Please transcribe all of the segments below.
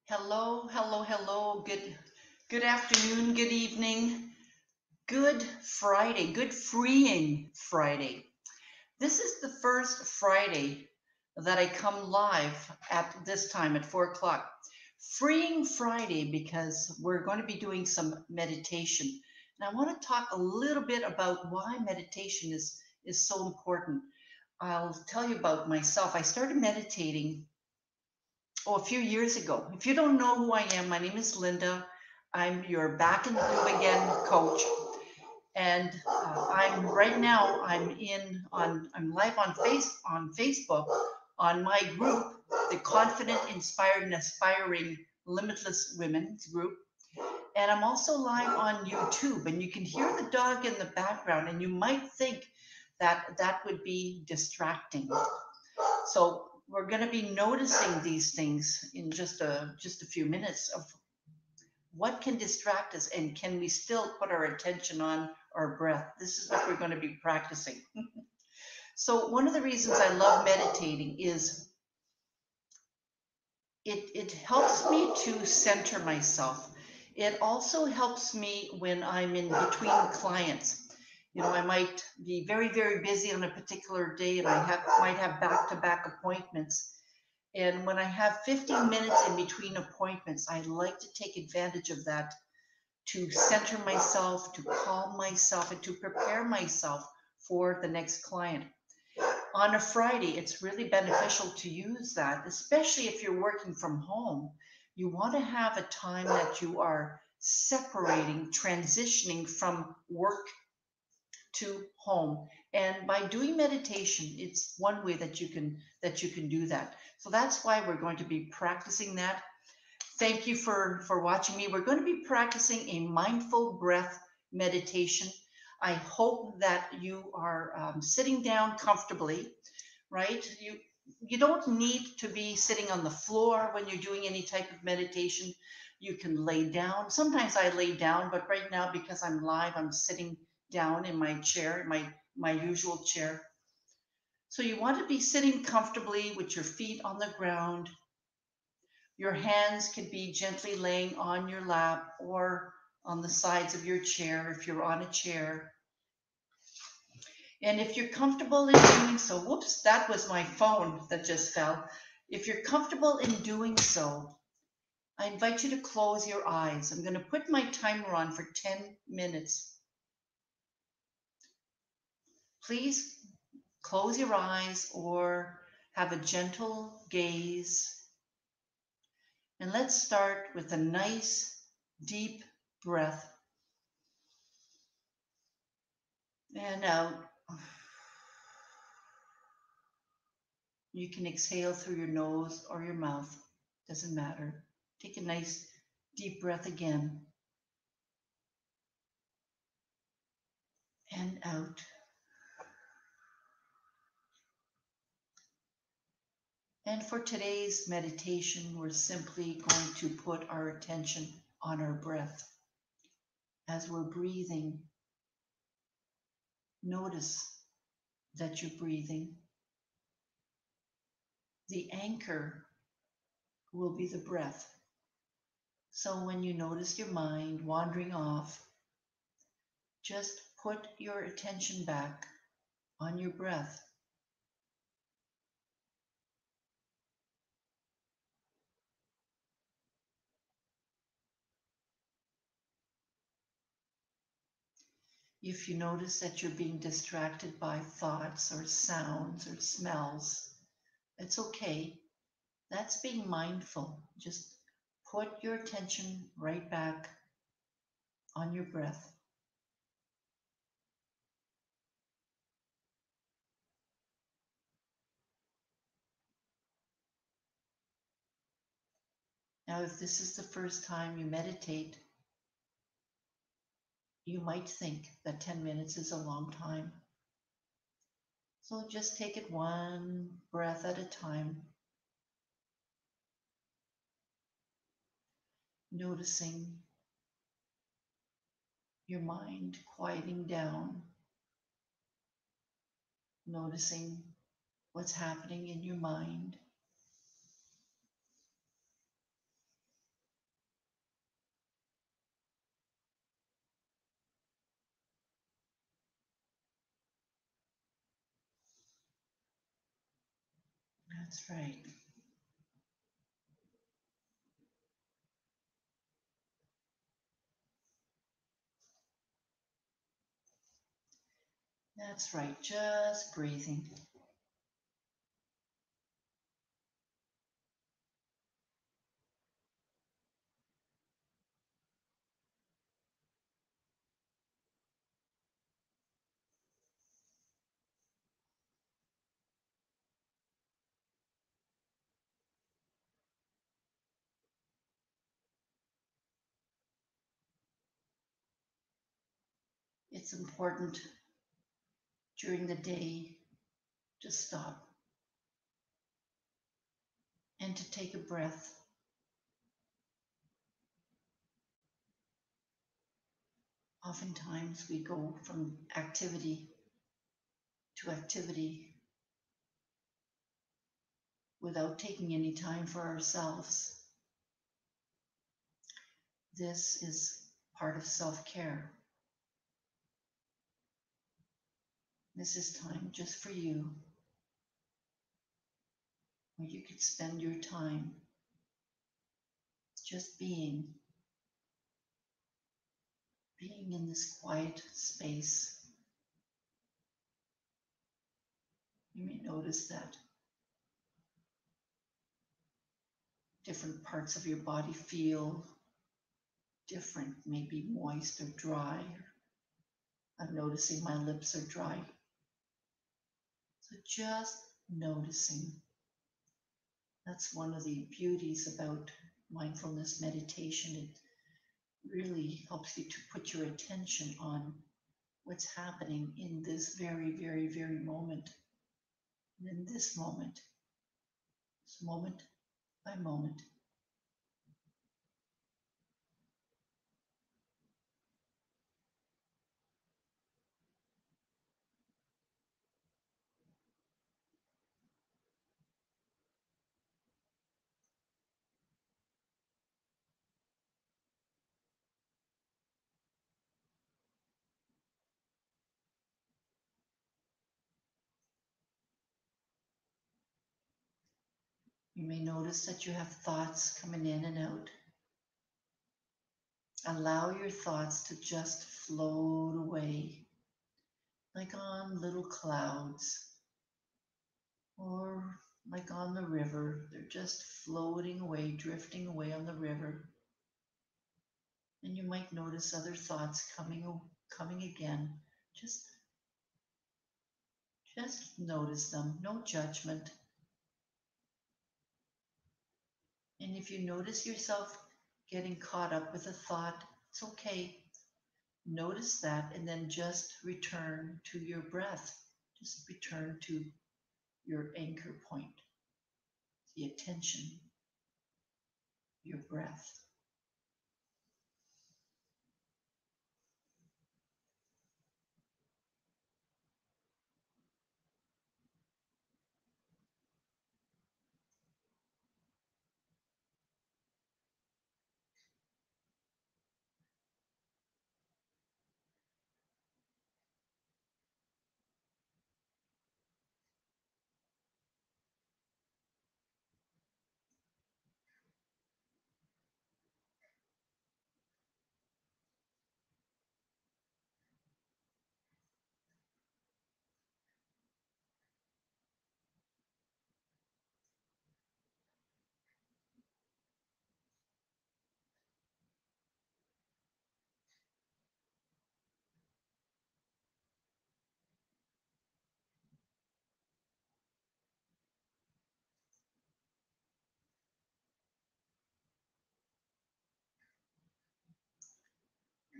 Hello, hello, hello. Good afternoon, good evening. Good Friday, good freeing Friday. This is the first Friday that I come live at this time at 4 o'clock. Freeing Friday because we're going to be doing some meditation. And I want to talk a little bit about why meditation is so important. I'll tell you about myself. I started meditating a few years ago. If you don't know who I am, my name is Linda. I'm your Back in the Blue Again coach, and I'm right now. I'm live on Facebook on my group, the Confident, Inspired, and Aspiring Limitless Women's group, and I'm also live on YouTube. And you can hear the dog in the background, and you might think that that would be distracting. So we're going to be noticing these things in just a few minutes of what can distract us and can we still put our attention on our breath. This is what we're going to be practicing. So one of the reasons I love meditating is it helps me to center myself. It also helps me when I'm in between clients. You know, I might be very, very busy on a particular day and might have back-to-back appointments. And when I have 15 minutes in between appointments, I like to take advantage of that to center myself, to calm myself, and to prepare myself for the next client. On a Friday, it's really beneficial to use that, especially if you're working from home. You want to have a time that you are separating, transitioning from work to home. And by doing meditation, it's one way that you can do that. So that's why we're going to be practicing that. Thank you for watching me. We're going to be practicing a mindful breath meditation. I hope that you are sitting down comfortably, right? You don't need to be sitting on the floor when you're doing any type of meditation. You can lay down. Sometimes I lay down, but right now because I'm live, I'm sitting down in my chair, my usual chair. So you want to be sitting comfortably with your feet on the ground. Your hands could be gently laying on your lap or on the sides of your chair if you're on a chair. And if you're comfortable in doing so, whoops, that was my phone that just fell. If you're comfortable in doing so, I invite you to close your eyes. I'm going to put my timer on for 10 minutes. Please close your eyes or have a gentle gaze. And let's start with a nice, deep breath. And out. You can exhale through your nose or your mouth. Doesn't matter. Take a nice, deep breath again. And out. And for today's meditation, we're simply going to put our attention on our breath. As we're breathing, notice that you're breathing. The anchor will be the breath. So when you notice your mind wandering off, just put your attention back on your breath. If you notice that you're being distracted by thoughts or sounds or smells, it's okay. That's being mindful. Just put your attention right back on your breath. Now, if this is the first time you meditate, you might think that 10 minutes is a long time. So just take it one breath at a time, noticing your mind quieting down, noticing what's happening in your mind. That's right. That's right. Just breathing. It's important during the day to stop and to take a breath. Oftentimes we go from activity to activity without taking any time for ourselves. This is part of self-care. This is time just for you, where you could spend your time just being in this quiet space. You may notice that different parts of your body feel different, maybe moist or dry. I'm noticing my lips are dry. So just noticing. That's one of the beauties about mindfulness meditation. It really helps you to put your attention on what's happening in this very, very, very moment. And in this moment by moment. You may notice that you have thoughts coming in and out. Allow your thoughts to just float away, like on little clouds or like on the river. They're just floating away, drifting away on the river. And you might notice other thoughts coming again. Just just notice them, no judgment. And if you notice yourself getting caught up with a thought, it's okay. Notice that and then just return to your breath. Just return to your anchor point, the attention, your breath.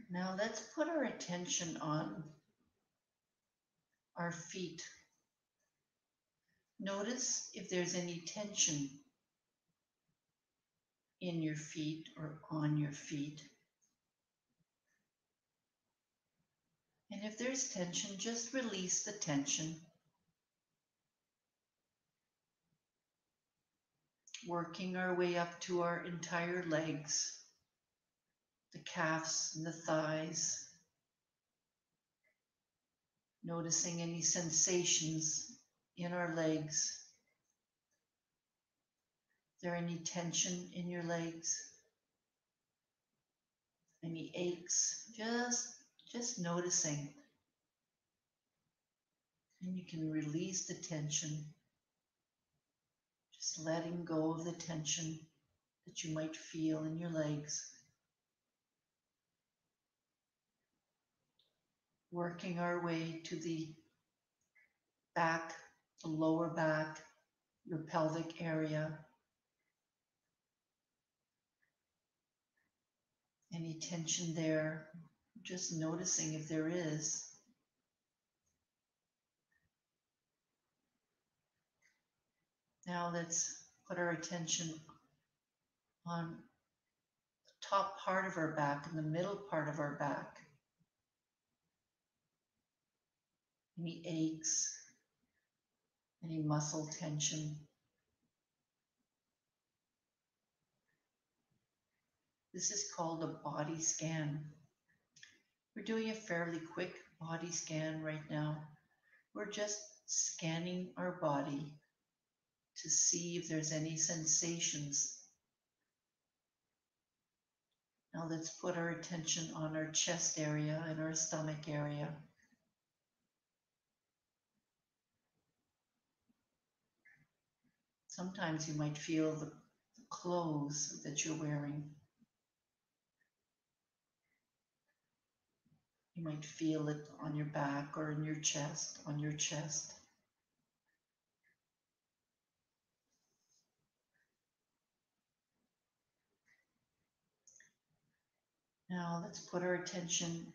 Now let's put our attention on our feet. Notice if there's any tension in your feet or on your feet. And if there's tension, just release the tension. Working our way up to our entire legs, the calves and the thighs. Noticing any sensations in our legs, there any tension in your legs? Any aches? Just noticing. And you can release the tension. Just letting go of the tension that you might feel in your legs. Working our way to the back, the lower back, your pelvic area. Any tension there, just noticing if there is. Now let's put our attention on the top part of our back and the middle part of our back. Any aches, any muscle tension. This is called a body scan. We're doing a fairly quick body scan right now. We're just scanning our body to see if there's any sensations. Now let's put our attention on our chest area and our stomach area. Sometimes you might feel the clothes that you're wearing. You might feel it on your back or in your chest, on your chest. Now let's put our attention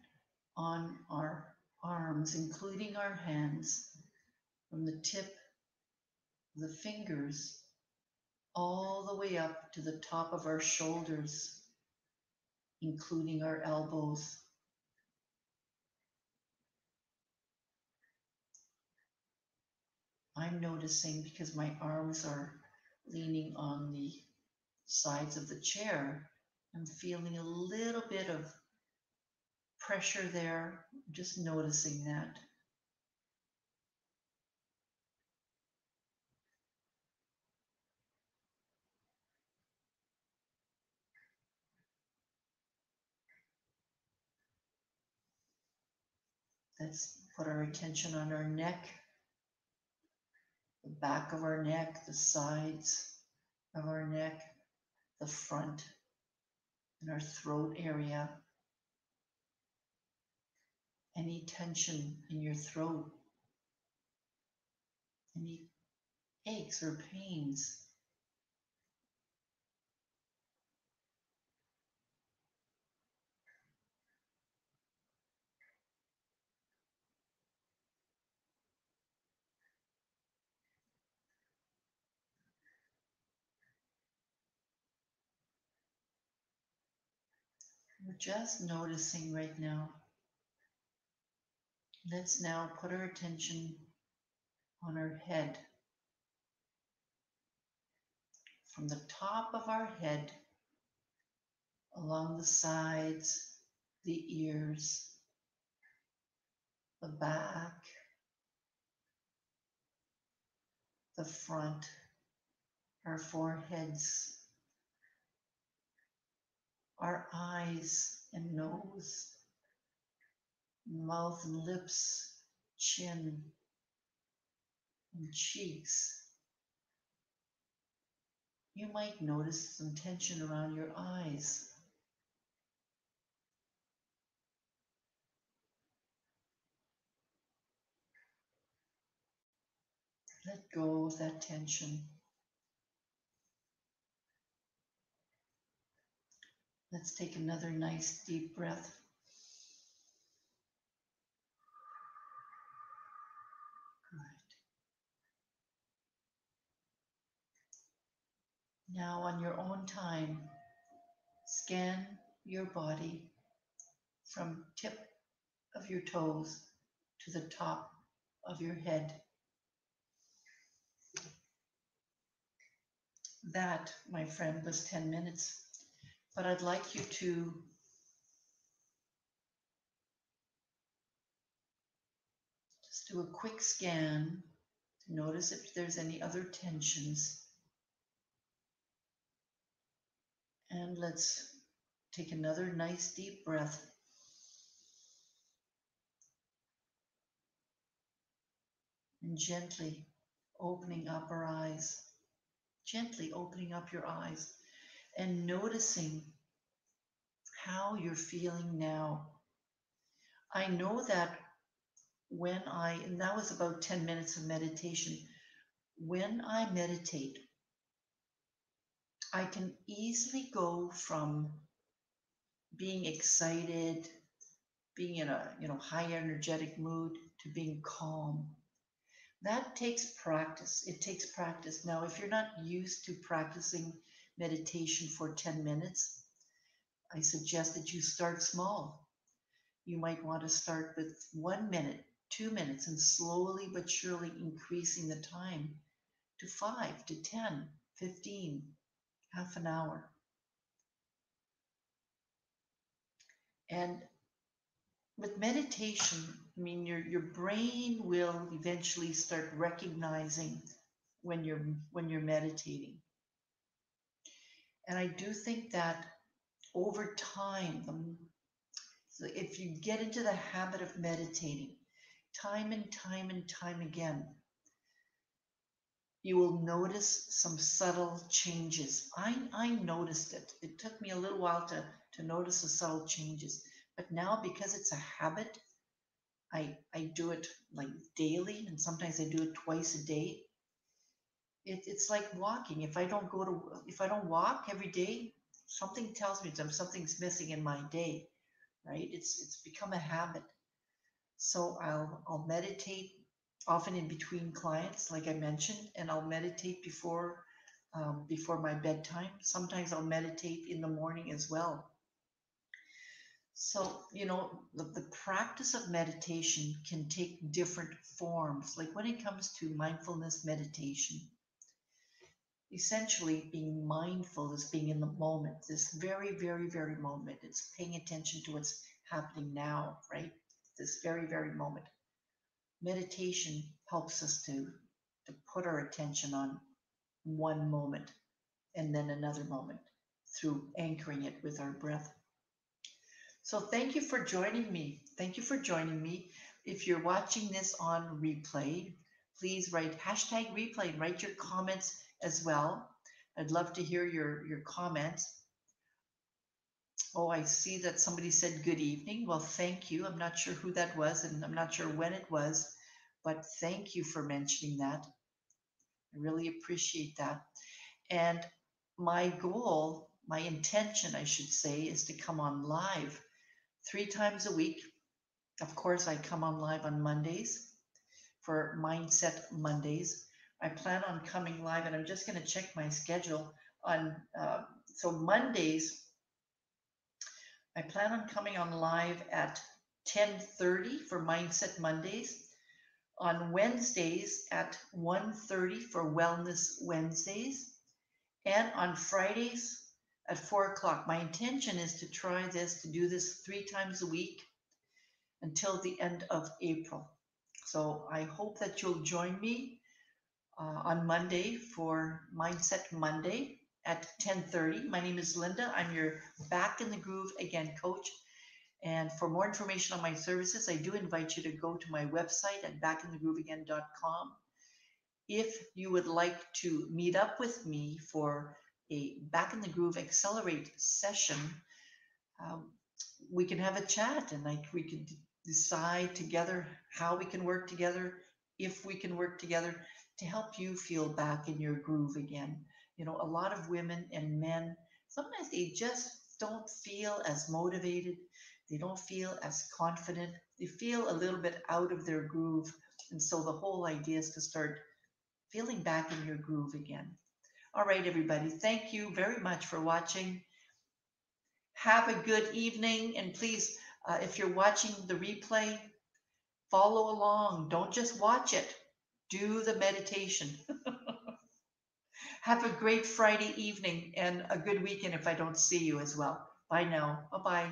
on our arms, including our hands, from the tip of the fingers all the way up to the top of our shoulders, including our elbows. I'm noticing, because my arms are leaning on the sides of the chair, I'm feeling a little bit of pressure there, just noticing that. Let's put our attention on our neck, the back of our neck, the sides of our neck, the front, and our throat area. Any tension in your throat, any aches or pains. We're just noticing right now. Let's now put our attention on our head. From the top of our head, along the sides, the ears, the back, the front, our foreheads, our eyes and nose, mouth and lips, chin and cheeks. You might notice some tension around your eyes. Let go of that tension. Let's take another nice deep breath. Good. Now, on your own time, scan your body from tip of your toes to the top of your head. That, my friend, was 10 minutes. But I'd like you to just do a quick scan to notice if there's any other tensions. And let's take another nice deep breath and gently opening up our eyes, gently opening up your eyes and noticing how you're feeling now. I know that and that was about 10 minutes of meditation. When I meditate, I can easily go from being excited, being in a high energetic mood to being calm. That takes practice. It takes practice. Now, if you're not used to practicing meditation for 10 minutes, I suggest that you start small. You might want to start with 1 minute, 2 minutes, and slowly but surely increasing the time to 5 to 10, 15, half an hour. And with meditation, I mean, your brain will eventually start recognizing when you're meditating. And I do think that over time, so if you get into the habit of meditating time and time and time again, you will notice some subtle changes. I noticed it. It took me a little while to notice the subtle changes. But now, because it's a habit, I do it like daily, and sometimes I do it twice a day. It's like walking. If I don't walk every day, something tells me something's missing in my day, right? It's become a habit. So I'll meditate often in between clients, like I mentioned, and I'll meditate before my bedtime. Sometimes I'll meditate in the morning as well. So, the practice of meditation can take different forms. Like when it comes to mindfulness meditation, essentially being mindful is being in the moment, this very, very, very moment. It's paying attention to what's happening now, right? This very, very moment. Meditation helps us to put our attention on one moment and then another moment through anchoring it with our breath. So thank you for joining me. Thank you for joining me. If you're watching this on replay, please write hashtag replay and write your comments as well. I'd love to hear your comments. Oh, I see that somebody said good evening. Well, thank you. I'm not sure who that was and I'm not sure when it was, but thank you for mentioning that. I really appreciate that. And my goal, my intention, I should say, is to come on live 3 times a week. Of course, I come on live on Mondays for Mindset Mondays. I plan on coming live, and I'm just going to check my schedule on. So Mondays, I plan on coming on live at 10:30 for Mindset Mondays. On Wednesdays at 1:30 for Wellness Wednesdays, and on Fridays at 4 o'clock. My intention is to do this 3 times a week until the end of April. So I hope that you'll join me on Monday for Mindset Monday at 10:30. My name is Linda. I'm your Back in the Groove Again coach. And for more information on my services, I do invite you to go to my website at backinthegrooveagain.com. If you would like to meet up with me for a Back in the Groove Accelerate session, um, we can have a chat and we can decide together how we can work together, if we can work together to help you feel back in your groove again. A lot of women and men, sometimes they just don't feel as motivated. They don't feel as confident. They feel a little bit out of their groove. And so the whole idea is to start feeling back in your groove again. All right, everybody. Thank you very much for watching. Have a good evening. And please, if you're watching the replay, follow along. Don't just watch it. Do the meditation. Have a great Friday evening and a good weekend if I don't see you as well. Bye now. Bye-bye.